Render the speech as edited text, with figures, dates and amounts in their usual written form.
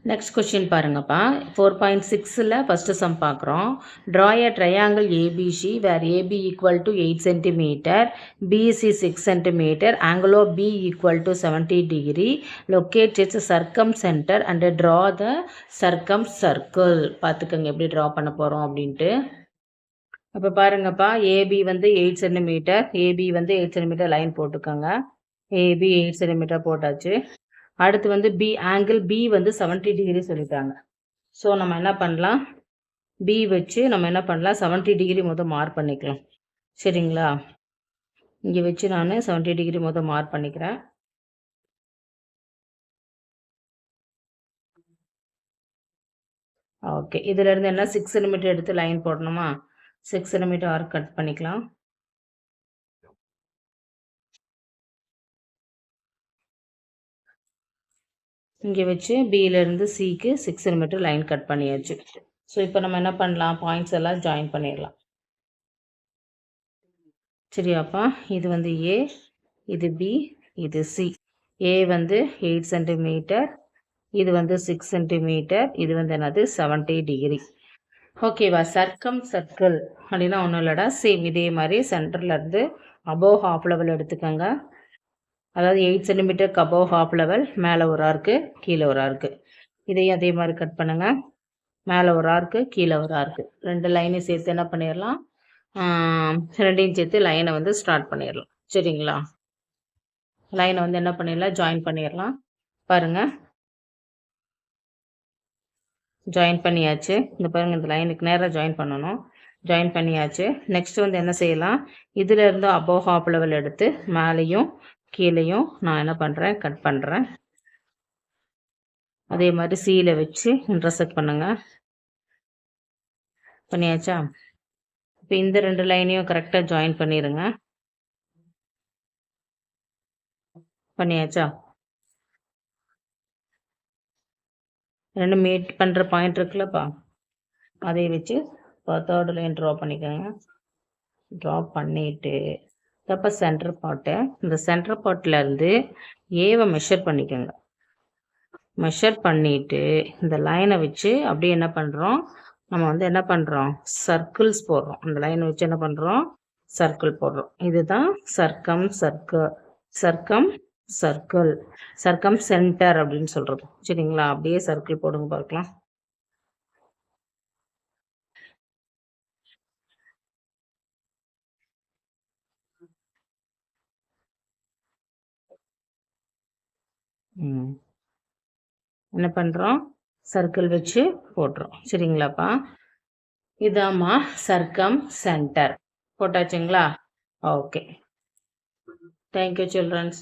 Next question பாருங்கப்பா 4.6ல் first sum பார்க்குறோம். Draw a triangle ABC where AB equal to 8 centimetre, BC 6 centimetre, angle of B equal to 70 degree, locate its circumcentre and draw the circumcircle. பார்த்துக்கோங்க எப்படி draw பண்ண போகிறோம் அப்படின்ட்டு. அப்போ பாருங்கப்பா, ஏபி வந்து 8 சென்டிமீட்டர், ஏபி வந்து 8 சென்டிமீட்டர் லைன் போட்டுக்கோங்க. ஏபி 8 சென்டிமீட்டர் போட்டாச்சு. அடுத்து வந்து பி ஆங்கிள் பி வந்து 70 டிகிரி சொல்லிட்டாங்க. ஸோ நம்ம என்ன பண்ணலாம், பி வச்சு நம்ம என்ன பண்ணலாம் 70 டிகிரி மார்க் பண்ணிக்கலாம். சரிங்களா, இங்கே வச்சு நான் 70 டிகிரி மார்க் பண்ணிக்கிறேன். ஓகே, இதுல இருந்து என்ன 6 சென்டிமீட்டர் எடுத்து லைன் போடணுமா, 6 சென்டிமீட்டர் ஆர்க் கட் பண்ணிக்கலாம். இங்கே வச்சு பியிலேருந்து சிக்கு 6 சென்டிமீட்டர் லைன் கட் பண்ணியாச்சு. ஸோ இப்போ நம்ம என்ன பண்ணலாம், பாயிண்ட்ஸ் எல்லாம் ஜாயின் பண்ணிடலாம். சரியாப்பா, இது வந்து ஏ, இது பி, இது சி. ஏ வந்து 8 சென்டிமீட்டர், இது வந்து 6 சென்டிமீட்டர், இது வந்து என்னது 70 டிகிரி. ஓகேவா, சர்க்கம் சர்க்கிள் அப்படின்னா ஒன்றும் இல்லைடா, சேம் இதே மாதிரி சென்டர்லேருந்து அபோவ் ஹாஃப் லெவல் எடுத்துக்கோங்க. அதாவது 8 சென்டிமீட்டருக்கு அபோவ் ஹாஃப் லெவல், மேலே ஒரு ஆர்க்கு கீழே ஒரு ஆர்க்கு. இதையும் அதே மாதிரி கட் பண்ணுங்க. மேலே ஒரு ஆர்க்கு கீழே ஒரு ஆர்க்கு, ரெண்டு லைனையும் சேர்த்து என்ன பண்ணிடலாம், ரெண்டையும் சேர்த்து லைனை வந்து ஸ்டார்ட் பண்ணிடலாம். சரிங்களா, லைனை வந்து என்ன பண்ணிடலாம், ஜாயின் பண்ணிடலாம். பாருங்க, ஜாயின் பண்ணியாச்சு. இந்த பாருங்க, இந்த லைனுக்கு நேராக ஜாயின் பண்ணணும். ஜாயின் பண்ணியாச்சு. நெக்ஸ்ட் வந்து என்ன செய்யலாம், இதுல இருந்து அபோவ் ஹாஃப் லெவல் எடுத்து மேலேயும் கீழேயும் நான் என்ன பண்ணுறேன், கட் பண்ணுறேன். அதே மாதிரி சியில் வச்சு இன்டர்செக்ட் பண்ணுங்க. பண்ணியாச்சா, இப்போ இந்த ரெண்டு லைனையும் கரெக்டாக ஜாயின் பண்ணிடுங்க. பண்ணியாச்சா, ரெண்டு மீட் பண்ணுற பாயிண்ட் இருக்குல்லப்பா, அதை வச்சு தேர்ட் லைன் ட்ரா பண்ணிக்கோங்க. ட்ரா பண்ணிவிட்டு அப்போ சென்டர் பாட்டை, இந்த சென்டர் பாட்டில் இருந்து ஏவை மெஷர் பண்ணிக்கோங்க. மெஷர் பண்ணிவிட்டு இந்த லைனை வச்சு அப்படியே என்ன பண்ணுறோம், நம்ம வந்து என்ன பண்ணுறோம், சர்க்கிள்ஸ் போடுறோம். இந்த லைனை வச்சு என்ன பண்ணுறோம், சர்க்கிள் போடுறோம். இதுதான் சர்க்கம் சர்க்கிள், சர்க்கம் சர்க்கிள், சர்க்கம் சென்டர் அப்படின்னு சொல்கிறது. சரிங்களா, அப்படியே சர்க்கிள் போடுங்க பார்க்கலாம். என்ன பண்ணுறோம், சர்க்கிள் வச்சு போட்டுறோம். சரிங்களாப்பா, இதாம்மா சர்க்கம் சென்டர் போட்டாச்சுங்களா. Okay, thank you children's.